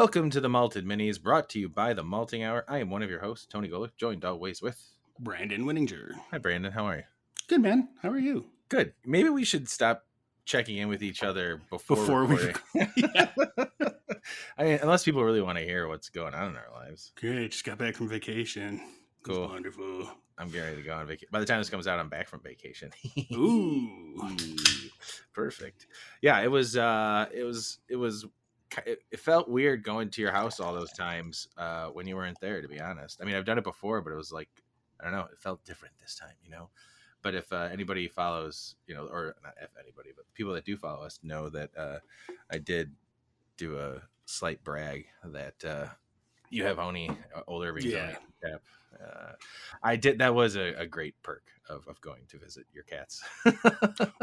Welcome to the Malted Minis, brought to you by the Malting Hour. I am one of your hosts, Tony Golick, joined always with Brandon Winninger. Hi, Brandon. How are you? Good, man. How are you? Good. Maybe we should stop checking in with each other before we yeah. I mean, unless people really want to hear what's going on in our lives. Great. Just got back from vacation. Cool. Wonderful. I'm getting ready to go on vacation. By the time this comes out, I'm back from vacation. Ooh. Perfect. Yeah, it felt weird going to your house all those times when you weren't there, to be honest. I mean, I've done it before, but it was like, I don't know, it felt different this time, But if anybody follows, or not if anybody, but people that do follow us know that I did do a slight brag that you have only older beers only tap. I did. That was a great perk of going to visit your cats.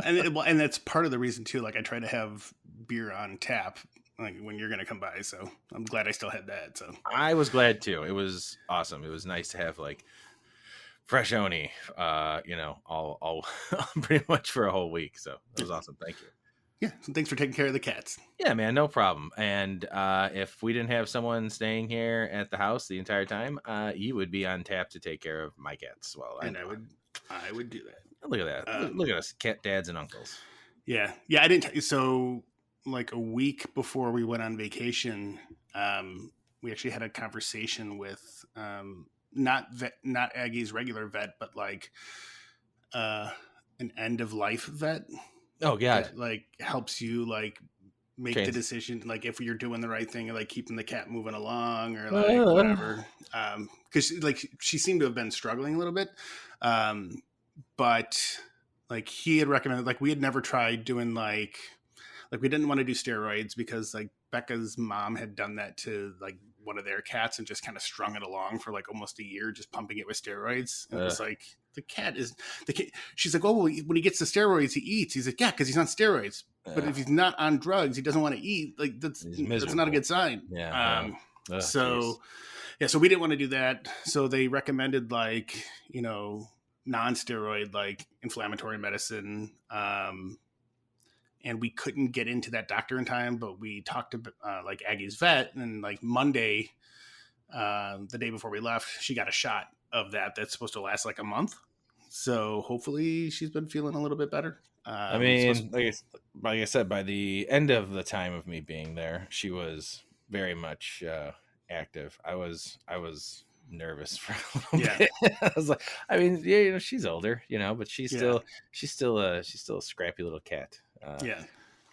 and that's part of the reason too. Like I try to have beer on tap, like when you're gonna come by. So I'm glad I still had that. So I was glad too. It was awesome. It was nice to have like fresh oni, all pretty much for a whole week. So it was awesome. Thank you. Yeah, so thanks for taking care of the cats. Yeah, man, no problem. And if we didn't have someone staying here at the house the entire time, you would be on tap to take care of my cats. Well, I would do that. Look at that. Look at us, cat dads and uncles. Yeah. I didn't. So, like a week before we went on vacation, we actually had a conversation with not Aggie's regular vet, but like an end of life vet. Oh God! That, like helps you like make the decision, like if you're doing the right thing, or like keeping the cat moving along, or like whatever. Because like she seemed to have been struggling a little bit, but like he had recommended, like we had never tried doing like we didn't want to do steroids because like Becca's mom had done that to like one of their cats and just kind of strung it along for like almost a year, just pumping it with steroids. And it was like, the cat. She's like, oh, well, when he gets the steroids, he eats. He's like, yeah, because he's on steroids. But if he's not on drugs, he doesn't want to eat. Like that's not a good sign. Yeah. So we didn't want to do that. So they recommended like, non-steroid, like inflammatory medicine. And we couldn't get into that doctor in time, but we talked to like Aggie's vet, and like Monday, the day before we left, she got a shot of that's supposed to last like a month. So hopefully she's been feeling a little bit better. I mean, like I said, by the end of the time of me being there, she was very much active. I was nervous for a little bit. I was like, I mean, yeah, she's older, but she's still a scrappy little cat.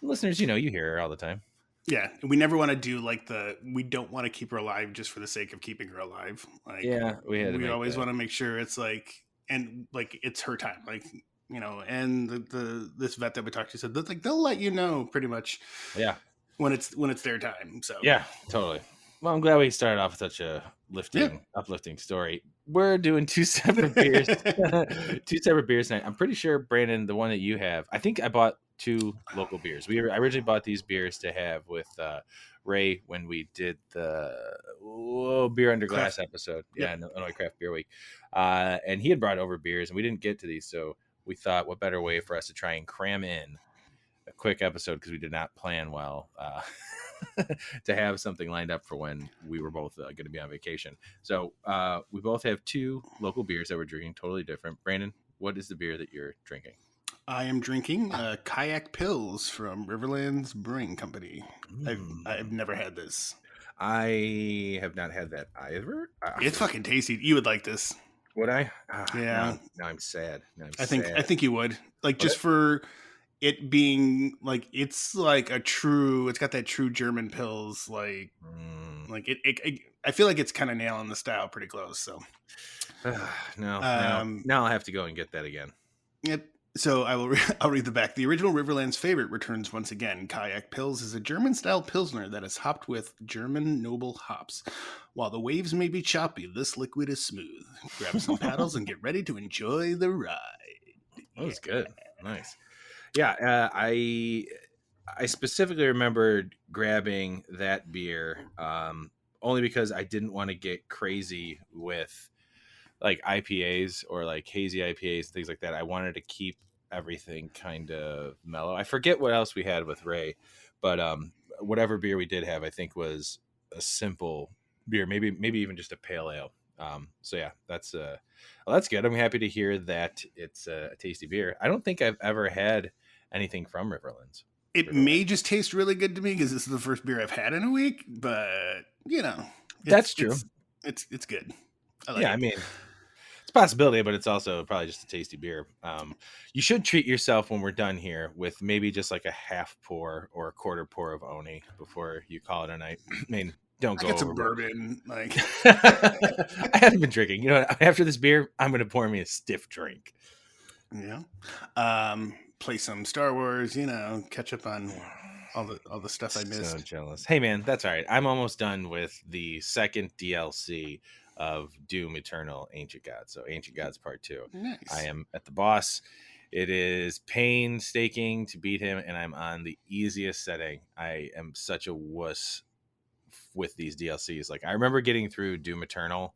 Listeners, you hear her all the time. Yeah, and we never want to do like we don't want to keep her alive just for the sake of keeping her alive. Like, we always want to make sure it's like, and like it's her time, like and this vet that we talked to said that like they'll let you know pretty much, when it's their time. So yeah, totally. Well, I'm glad we started off with such a uplifting story. We're doing two separate beers, tonight. I'm pretty sure, Brandon, the one that you have, I think I bought 2 local beers. I originally bought these beers to have with Ray when we did the Beer Under Glass episode. Illinois Craft Beer Week. And he had brought over beers, and we didn't get to these, so we thought, what better way for us to try and cram in a quick episode, because we did not plan well to have something lined up for when we were both going to be on vacation. So we both have 2 local beers that we're drinking, totally different. Brandon, what is the beer that you're drinking? I am drinking Kayak Pils from Riverlands Brewing Company. I've never had this. I have not had that either. It's fucking tasty. You would like this. Would I? Yeah. Now I'm sad. I think you would. Like, just for it being like, it's like it's got that true German Pils. Like, like it I feel like it's kind of nailing the style pretty close. So now I'll have to go and get that again. Yep. So I'll read the back. The original Riverlands favorite returns once again. Kayak Pils is a German-style Pilsner that is hopped with German noble hops. While the waves may be choppy, this liquid is smooth. Grab some paddles and get ready to enjoy the ride. That was good. Nice. Yeah, I specifically remembered grabbing that beer only because I didn't want to get crazy with like IPAs or like hazy IPAs, things like that. I wanted to keep everything kind of mellow. I forget what else we had with Ray, but whatever beer we did have, I think was a simple beer, maybe even just a pale ale. So yeah, that's good. I'm happy to hear that it's a tasty beer. I don't think I've ever had anything from Riverlands. It may just taste really good to me because this is the first beer I've had in a week, but That's true. It's good. I like Yeah, it. I mean, it's a possibility, but it's also probably just a tasty beer. You should treat yourself when we're done here with maybe just like a half pour or a quarter pour of Oni before you call it a night. I mean, don't I go got some overboard. bourbon, like I haven't been drinking. You know what? After this beer, I'm going to pour me a stiff drink. yeah. Play some Star Wars, catch up on all the stuff I missed. So jealous. Hey man, that's all right. I'm almost done with the second DLC of Doom Eternal Ancient Gods. So Ancient Gods Part 2. Nice. I am at the boss. It is painstaking to beat him, and I'm on the easiest setting. I am such a wuss with these DLCs. Like I remember getting through Doom Eternal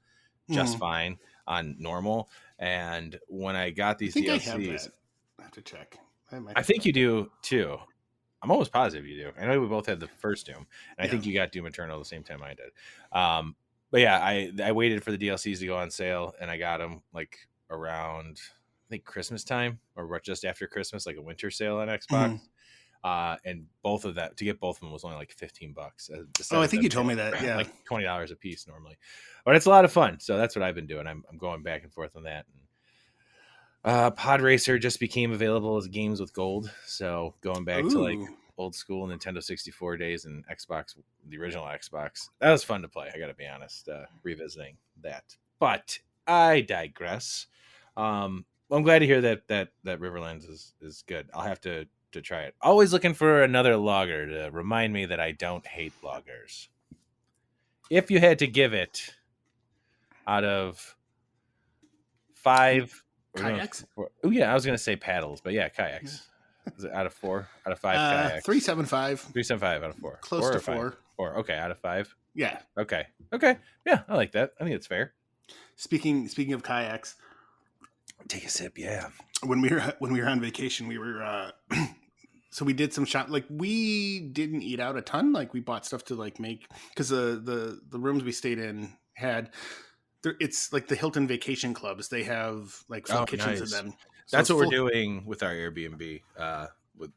just fine on normal, and when I got these DLCs, I have to check. I think you do too. I'm almost positive you do. I know we both had the first Doom, and I think you got Doom Eternal the same time I did. But yeah, I waited for the DLCs to go on sale, and I got them like around I think Christmas time or just after Christmas, like a winter sale on Xbox. And both of that to get both of them was only like $15. I think you told me that. Yeah, like $20 a piece normally, but it's a lot of fun. So that's what I've been doing. I'm going back and forth on that. Pod Racer just became available as games with gold, so going back to like old school Nintendo 64 days and Xbox, the original Xbox, that was fun to play. I gotta be honest, revisiting that, but I digress. I'm glad to hear that Riverlands is good. I'll have to try it. Always looking for another lager to remind me that I don't hate lagers. If you had to give it out of 5 kayaks. Oh yeah, I was gonna say paddles, but yeah, kayaks. Is it out of 4? Out of 5 kayaks? 375. 375 out of 4. Close 4 to or 5? 4. 4. Okay, out of 5. Yeah. Okay. Yeah, I like that. I think it's fair. Speaking of kayaks, take a sip. Yeah. When we were on vacation, we were so we did some shop. Like we didn't eat out a ton. Like we bought stuff to like make because the rooms we stayed in had. It's like the Hilton Vacation Clubs. They have like full kitchens in them. So that's what we're doing with our Airbnb. With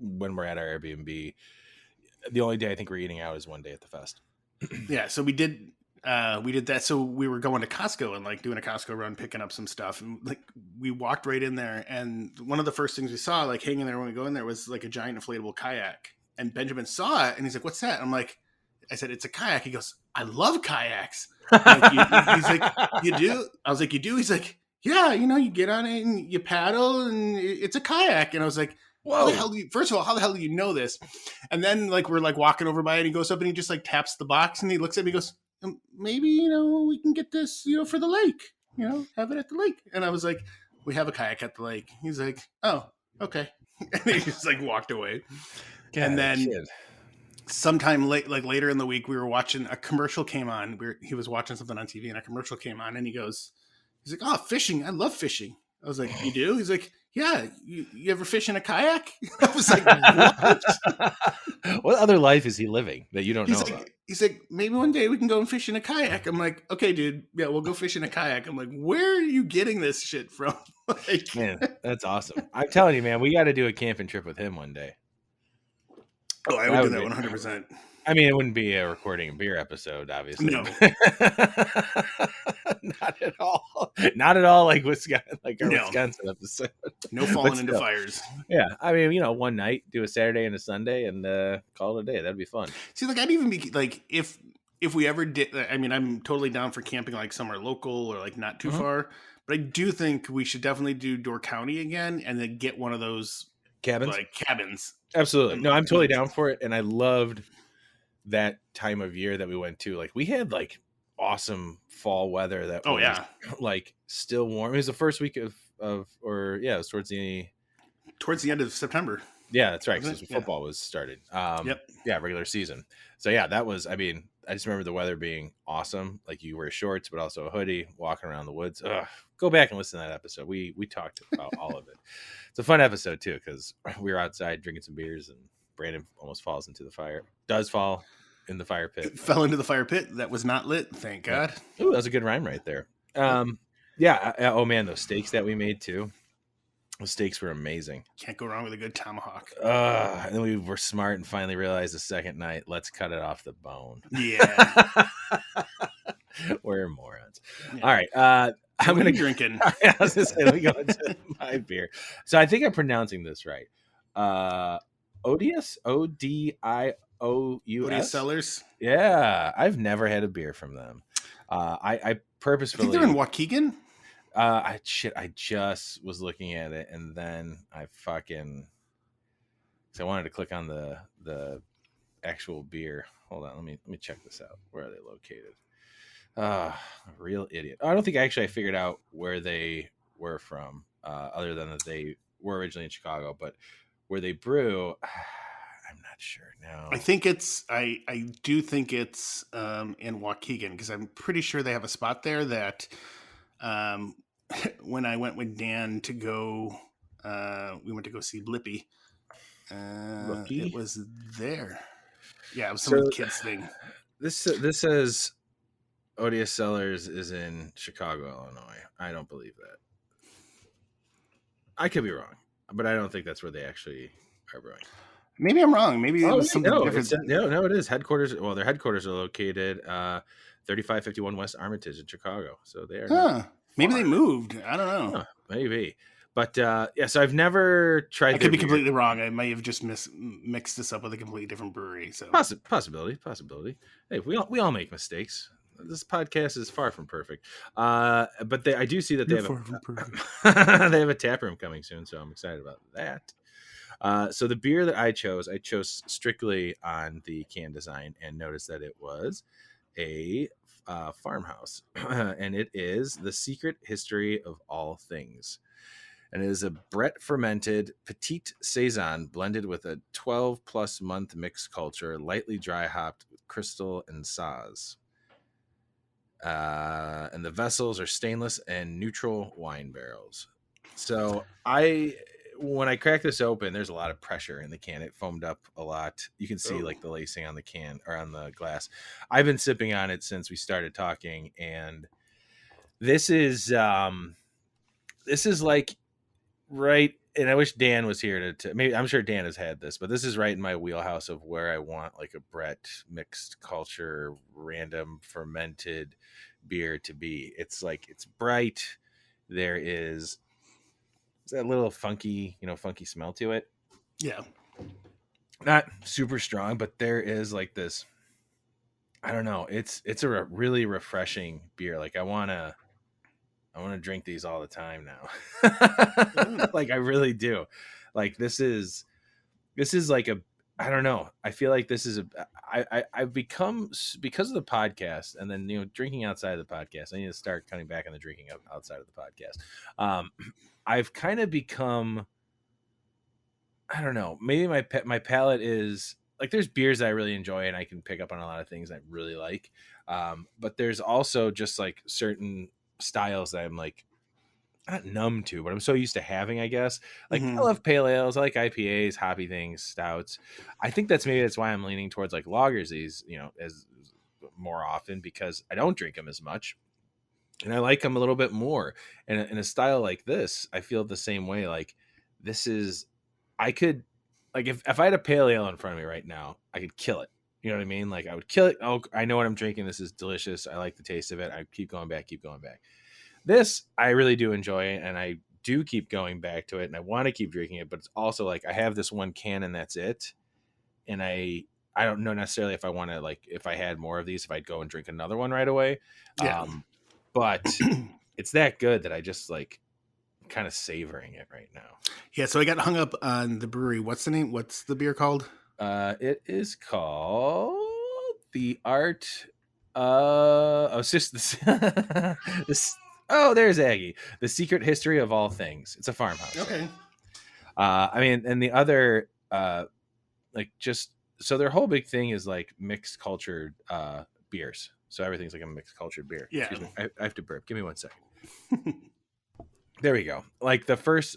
when we're at our Airbnb, the only day I think we're eating out is one day at the fest. Yeah, so we did that. So we were going to Costco and like doing a Costco run, picking up some stuff, and like we walked right in there. And one of the first things we saw, like hanging there when we go in there, was like a giant inflatable kayak. And Benjamin saw it, and he's like, "What's that?" I'm like, I said, "It's a kayak." He goes, "I love kayaks." Like, he's like, "You do?" I was like, "You do?" He's like, "Yeah, you get on it and you paddle and it's a kayak." And I was like, "Whoa. First of all, how the hell do you know this?" And then like we're like walking over by it, and he goes up and he just like taps the box and he looks at me and goes, "Maybe, we can get this, for the lake, have it at the lake." And I was like, "We have a kayak at the lake." He's like, "Oh, okay." And he just like walked away. God, and then sometime later in the week, we were watching a commercial came on. He was watching something on TV and a commercial came on, and he's like, "Oh, fishing! I love fishing." I was like, "You do?" He's like, "Yeah." You ever fish in a kayak? I was like, "What?" What other life is he living that you don't know like, about? He's like, "Maybe one day we can go and fish in a kayak." I'm like, "Okay, dude. Yeah, we'll go fish in a kayak." I'm like, "Where are you getting this shit from?" Like, man, that's awesome. I'm telling you, man, we got to do a camping trip with him one day. Oh, I would do that 100%. I mean, it wouldn't be a recording a beer episode, obviously. No. Not at all. Not at all like Wisconsin, Wisconsin episode. No falling into fires. Yeah. I mean, one night, do a Saturday and a Sunday and call it a day. That'd be fun. See, like I'd even be like, if we ever did, I mean, I'm totally down for camping like somewhere local or like not too far, but I do think we should definitely do Door County again and then get one of those cabins. Absolutely. No, I'm totally down for it. And I loved that time of year that we went to. Like we had like awesome fall weather that was like still warm. It was the first week it was towards the end of September. Yeah, that's right. Because football was started. Yeah, regular season. So yeah, that was, I mean, I just remember the weather being awesome. Like you wear shorts, but also a hoodie, walking around the woods. Go back and listen to that episode. We talked about all of it. It's a fun episode too, because we were outside drinking some beers and Brandon almost falls into the fire. Does fall in the fire pit. It fell into the fire pit that was not lit. Thank Yeah. God. Ooh, that was a good rhyme right there. Yeah. Oh man, those steaks that we made too. Those steaks were amazing. Can't go wrong with a good tomahawk. And then we were smart and finally realized the second night, let's cut it off the bone. Yeah. We're morons. Yeah. All right. So I'm going to drinking. I was just saying, let me go into my beer. So I think I'm pronouncing this right. Odious, Odious. Odious Cellars. Yeah, I've never had a beer from them. I purposefully. I think they're in Waukegan. I just was looking at it and then I fucking. So I wanted to click on the actual beer. Hold on, let me check this out. Where are they located? Real idiot. I don't think I figured out where they were from, other than that they were originally in Chicago, but where they brew, I'm not sure now. I think it's I do think it's in Waukegan because I'm pretty sure they have a spot there that when I went with Dan to go we went to go see Blippy. It was there. Yeah, it was some kids thing. This says Odious Cellars is in Chicago, Illinois. I don't believe that. I could be wrong, but I don't think that's where they actually are brewing. Maybe I'm wrong. Maybe it was something different. No, it is headquarters. Well, their headquarters are located 3551 West Armitage in Chicago. So they are. Maybe they moved. I don't know. Huh, maybe. But yeah, so I've never tried. I could be completely wrong. I may have just mixed this up with a completely different brewery. So possibility. Hey, we all make mistakes. This podcast is far from perfect. But I do see that they have they have a tap room coming soon, so I'm excited about that. So the beer that I chose strictly on the can design and noticed that it was a farmhouse, and it is The Secret History of All Things. And it is a Brett fermented petite saison blended with a 12+ month mixed culture, lightly dry hopped with crystal and Saaz. And the vessels are stainless and neutral wine barrels. So when I crack this open, there's a lot of pressure in the can. It foamed up a lot. You can see like the lacing on the can or on the glass. I've been sipping on it since we started talking, and this is like right. And I wish Dan was here to maybe. I'm sure Dan has had this, but this is right in my wheelhouse of where I want like a Brett mixed culture, random fermented beer to be. It's like it's bright. There is that little funky smell to it. Yeah. Not super strong, but there is like this, I don't know. It's a really refreshing beer. Like I want to drink these all the time now. Like I really do. Like this is like I don't know. I feel like this is I've become, because of the podcast and then, drinking outside of the podcast, I need to start cutting back on the drinking outside of the podcast. I've kind of become, I don't know, maybe my palate is like, there's beers that I really enjoy and I can pick up on a lot of things I really like. But there's also just like certain styles that I'm like not numb to, but I'm so used to having, I guess. Like I love pale ales, I like IPAs, hoppy things, stouts. I think that's why I'm leaning towards like lagers these, as more often, because I don't drink them as much. And I like them a little bit more. And in a style like this, I feel the same way. Like this is, I could, like if I had a pale ale in front of me right now, I could kill it. You know what I mean? Like I would kill it. Oh, I know what I'm drinking. This is delicious. I like the taste of it. I keep going back. This I really do enjoy, and I do keep going back to it, and I want to keep drinking it. But it's also like I have this one can, and that's it. And I don't know necessarily if I want to, like, if I had more of these, if I'd go and drink another one right away. Yeah. But it's that good that I just like kind of savoring it right now. Yeah. So I got hung up on the brewery. What's the name? What's the beer called? It is called The Art of this. Oh, there's Aggie. The Secret History of All Things. It's a farmhouse. Okay. I mean, and the other, like, just so their whole big thing is like mixed cultured beers. So everything's like a mixed cultured beer. Yeah. Excuse me. I have to burp. Give me 1 second. There we go. Like the first,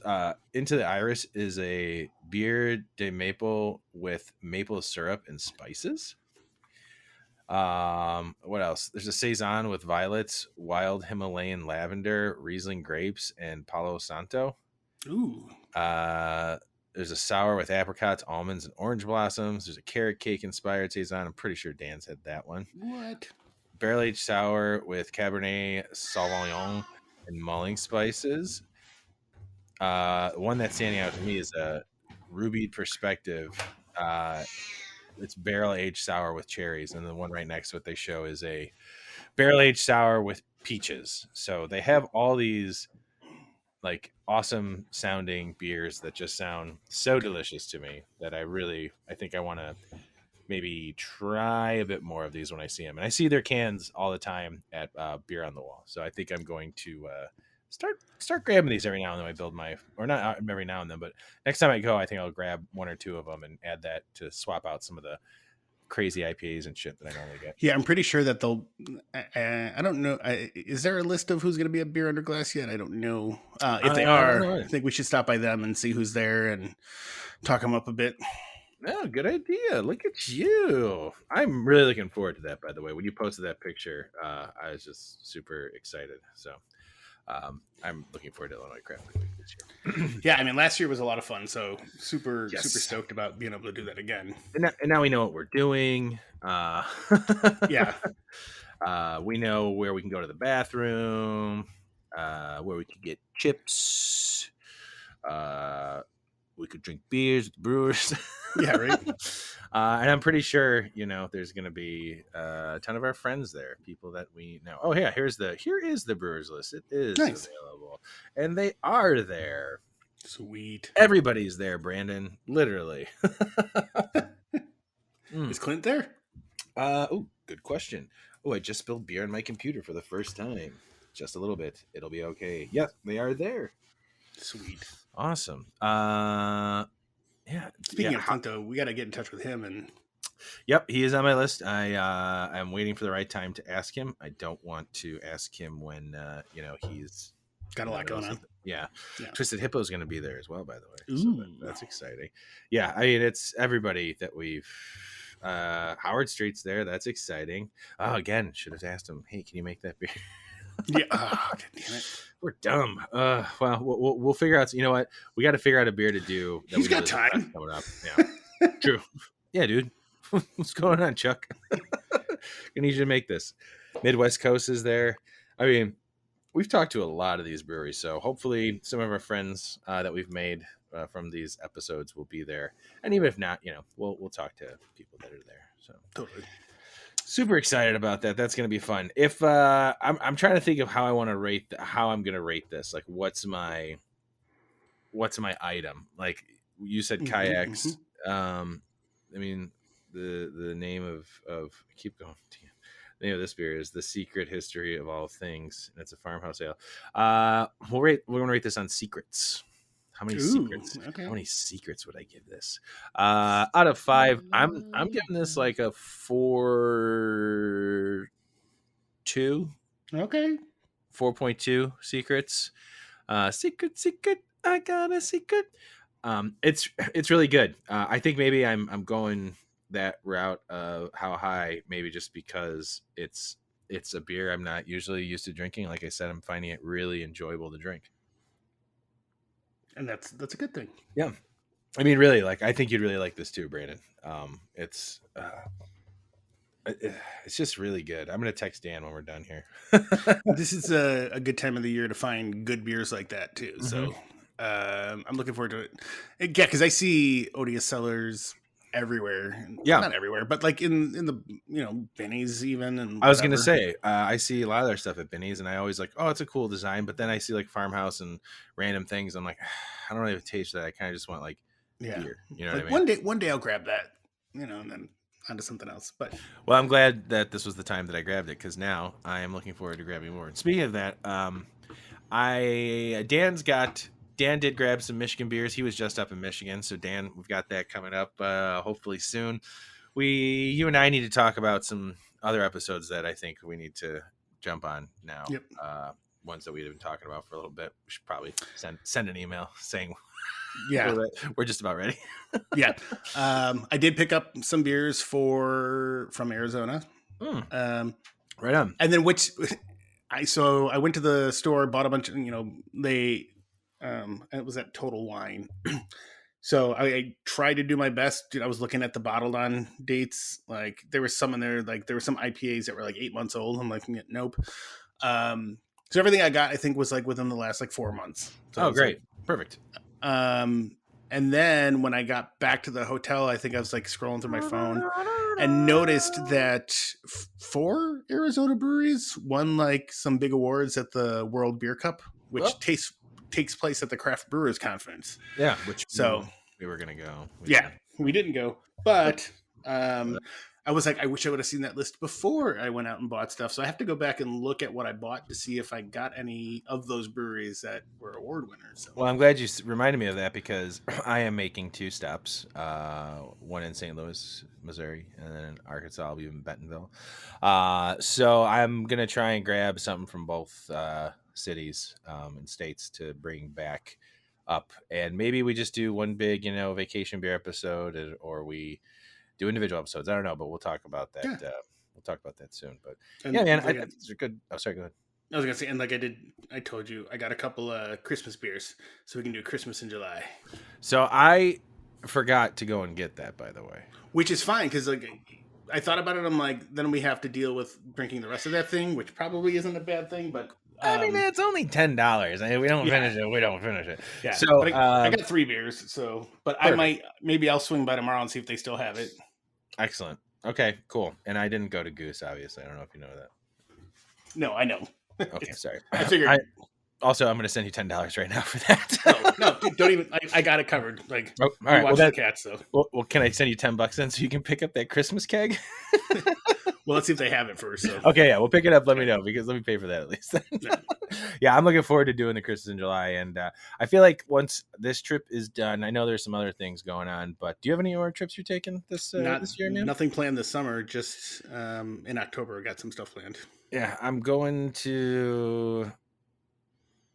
Into the Iris is a beer de maple with maple syrup and spices. What else? There's a saison with violets, wild Himalayan lavender, Riesling grapes, and Palo Santo. Ooh. Uh, there's a sour with apricots, almonds, and orange blossoms. There's a carrot cake inspired saison. I'm pretty sure Dan's had that one. What? Barrel aged sour with Cabernet Sauvignon and mulling spices. One that's standing out to me is a Ruby Perspective. It's barrel aged sour with cherries, and the one right next to it they show is a barrel aged sour with peaches. So they have all these like awesome sounding beers that just sound so delicious to me that I think I want to maybe try a bit more of these when I see them. And I see their cans all the time at Beer on the Wall. So I think I'm going to start grabbing these every now and then. I build my, or not every now and then, but next time I go, I think I'll grab one or two of them and add that to swap out some of the crazy IPAs and shit that I normally get. Yeah, I'm pretty sure that they'll. I don't know. Is there a list of who's going to be at Beer Under Glass yet? I don't know. If they are, I think we should stop by them and see who's there and talk them up a bit. No, good idea. Look at you. I'm really looking forward to that, by the way. When you posted that picture, I was just super excited. So I'm looking forward to Illinois Craft Beer Week this year. Yeah, I mean, last year was a lot of fun, so super stoked about being able to do that again. And now we know what we're doing. Yeah. We know where we can go to the bathroom, where we could get chips. We could drink beers with the brewers. Yeah, right. And I'm pretty sure, there's going to be a ton of our friends there, people that we know. Oh, yeah, here is the brewers list. It is available, and they are there. Sweet. Everybody's there, Brandon. Literally. Is Clint there? Oh, good question. Oh, I just spilled beer on my computer for the first time. Just a little bit. It'll be okay. Yes, they are there. Sweet. Awesome. Yeah. Speaking of Clint, though, we got to get in touch with him. And yep, he is on my list. I'm waiting for the right time to ask him. I don't want to ask him when he's got a lot going on. Yeah. Twisted Hippo is going to be there as well, by the way. Ooh. So that's exciting. Yeah, I mean, it's everybody that we've. Howard Street's there. That's exciting. Oh, again, should have asked him. Hey, can you make that beer? Yeah. Oh, damn it. We're dumb. Well, we'll figure out. You know what? We got to figure out a beer to do. He's got time coming up. Yeah, true. Yeah, dude. What's going on, Chuck? I need you to make this. Midwest Coast is there. I mean, we've talked to a lot of these breweries, so hopefully some of our friends that we've made from these episodes will be there. And even if not, we'll talk to people that are there. So totally. Super excited about that. That's going to be fun. If I'm trying to think of how I want to rate, how I'm going to rate this. Like, what's my item? Like you said, kayaks. I mean, the name of keep going. The name of this beer is The Secret History of All Things, and it's a farmhouse ale. We're going to rate this on secrets. How many secrets? Okay. How many secrets would I give this? Out of 5, I'm giving this like a 4.2. Okay. 4.2 secrets. Secret. I got a secret. It's really good. I think maybe I'm going that route of how high, maybe just because it's a beer I'm not usually used to drinking. Like I said, I'm finding it really enjoyable to drink. And that's a good thing. Yeah. I mean, really, like, I think you'd really like this too, Brandon. It's just really good. I'm going to text Dan when we're done here. This is a good time of the year to find good beers like that too. Mm-hmm. So I'm looking forward to it. Yeah, because I see Odious Cellars everywhere. Yeah, not everywhere, but like in the Benny's even. And I was gonna say I see a lot of their stuff at Benny's, and I always like, oh, it's a cool design. But then I see like Farmhouse and random things. I'm like, I don't really taste that. I kind of just want like beer. You know, like what I mean? One day I'll grab that. And then onto something else. But well, I'm glad that this was the time that I grabbed it, because now I am looking forward to grabbing more. And speaking of that, Dan did grab some Michigan beers. He was just up in Michigan. So Dan, we've got that coming up hopefully soon. You and I need to talk about some other episodes that I think we need to jump on now. Yep. Ones that we've been talking about for a little bit. We should probably send an email saying we're just about ready. Yeah. I did pick up some beers from Arizona. Right on. And then I went to the store, bought a bunch of, it was at Total Wine. So I tried to do my best. Dude, I was looking at the bottled on dates. Like there was some in there, like there were some IPAs that were like 8 months old. I'm like, nope. So everything I got, I think, was like within the last like 4 months. So great. Perfect. And then when I got back to the hotel, I think I was like scrolling through my phone and noticed that 4 Arizona breweries won like some big awards at the World Beer Cup, which takes place at the Craft Brewers Conference. Yeah, which we were gonna go. We didn't go, but I was like, I wish I would have seen that list before I went out and bought stuff. So I have to go back and look at what I bought to see if I got any of those breweries that were award winners. So. Well, I'm glad you reminded me of that because I am making 2 stops, one in St. Louis, Missouri, and then in Arkansas. I'll be in Bentonville. So I'm going to try and grab something from both cities and states to bring back up. And maybe we just do one big, vacation beer episode, or we do individual episodes. I don't know, but we'll talk about that. Yeah. We'll talk about that soon. But man, these are good. Oh, sorry, go ahead. I was gonna say, and like I told you, I got a couple Christmas beers, so we can do Christmas in July. So I forgot to go and get that, by the way. Which is fine because like I thought about it. I'm like, then we have to deal with drinking the rest of that thing, which probably isn't a bad thing. But I mean, it's only $10. We don't finish it. We don't finish it. Yeah. So I got 3 beers. So, but perfect. Maybe I'll swing by tomorrow and see if they still have it. Excellent. Okay, cool. And I didn't go to Goose, obviously. I don't know if you know that. No, I know. Okay, sorry. I figured. Also, I'm going to send you $10 right now for that. No, don't even. I got it covered. Like, all right. Watch the cats, though. Well, can I send you $10 then so you can pick up that Christmas keg? Well, let's see if they have it first. So. Okay, yeah, we'll pick it up. Let me know because let me pay for that at least. Yeah, I'm looking forward to doing the Christmas in July, and I feel like once this trip is done, I know there's some other things going on, but do you have any more trips you're taking this year, man? Nothing planned this summer. Just in October, I got some stuff planned. Yeah, I'm going to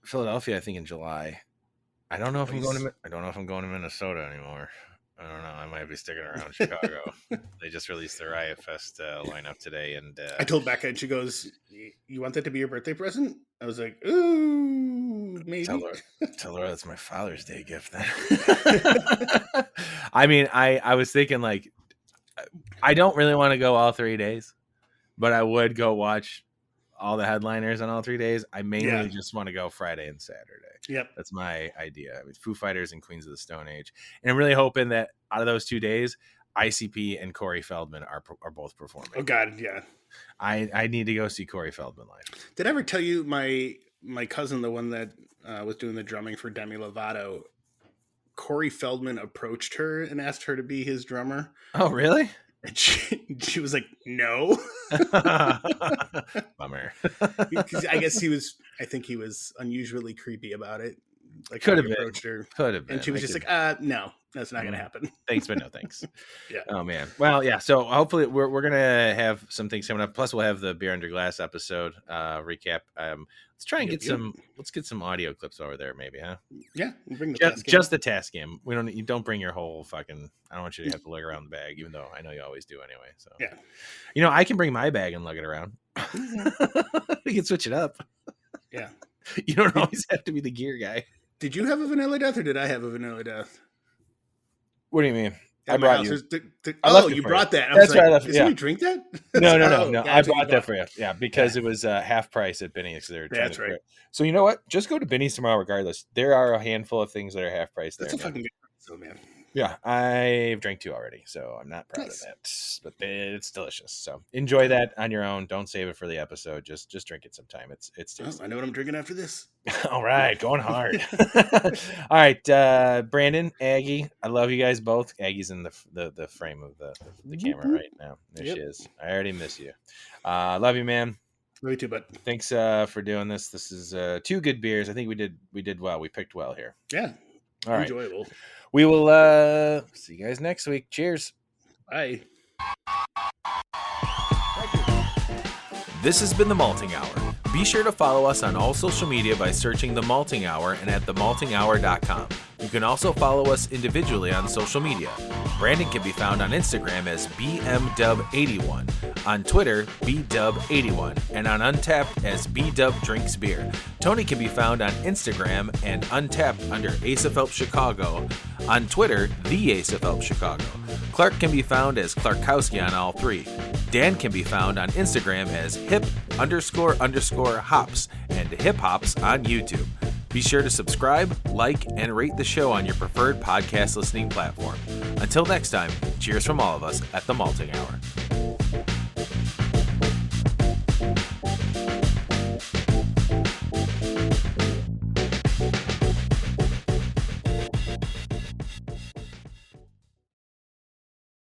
Philadelphia, I think, in July. I don't know if I'm going to Minnesota anymore. I don't know. I might be sticking around Chicago. They just released their Riot Fest lineup today, and I told Becca, and she goes, "You want that to be your birthday present?" I was like, "Ooh, maybe." Tell her that's my Father's Day gift. Then. I mean, I was thinking like, I don't really want to go all 3 days, but I would go watch all the headliners on all 3 days. I mainly just want to go Friday and Saturday. Yep. That's my idea. I mean, Foo Fighters and Queens of the Stone Age. And I'm really hoping that out of those 2 days, ICP and Corey Feldman are both performing. Oh, God, yeah. I need to go see Corey Feldman live. Did I ever tell you my cousin, the one that was doing the drumming for Demi Lovato, Corey Feldman approached her and asked her to be his drummer? Oh, really? And she was like, no. Bummer. I guess I think he was unusually creepy about it. Like could have been. Could have been. And she was just like, no, that's not going to happen. Thanks, but no thanks. Yeah. Oh, man. Well, yeah. So hopefully we're going to have some things coming up. Plus we'll have the Beer Under Glass episode recap. Let's try and let's get some audio clips over there maybe, huh? Yeah. We'll bring just the task game. You don't bring your whole fucking, I don't want you to have to lug around the bag, even though I know you always do anyway. So yeah. I can bring my bag and lug it around. We can switch it up. Yeah. You don't always have to be the gear guy. Did you have a vanilla death or did I have a vanilla death? What do you mean? I brought you. You brought that. That's why I left. Did somebody drink that? No. I bought that for you. Yeah, because it was half price at Benny's. That's right. So you know what? Just go to Benny's tomorrow regardless. There are a handful of things that are half price there. That's a fucking good episode, man. Yeah, I've drank 2 already, so I'm not proud of that. But it's delicious. So enjoy that on your own. Don't save it for the episode. Just drink it sometime. It's tasty. I know what I'm drinking after this. All right, going hard. All right, Brandon, Aggie, I love you guys both. Aggie's in the frame of the camera right now. There she is. I already miss you. Love you, man. Love you too, bud. Thanks for doing this. This is 2 good beers. I think we did well. We picked well here. Yeah. All right. Enjoyable. We will see you guys next week. Cheers. Bye. This has been The Malting Hour. Be sure to follow us on all social media by searching The Malting Hour and at themaltinghour.com. You can also follow us individually on social media. Brandon can be found on Instagram as BMDub81, on Twitter, BDub81, and on Untapped as BDubDrinksBeer. Tony can be found on Instagram and Untapped under Ace of Help Chicago, on Twitter, The Ace of Help Chicago. Clark can be found as Clarkowski on all three. Dan can be found on Instagram as hip__hops and hip hops on YouTube. Be sure to subscribe, like, and rate the show on your preferred podcast listening platform. Until next time, cheers from all of us at the Malting Hour.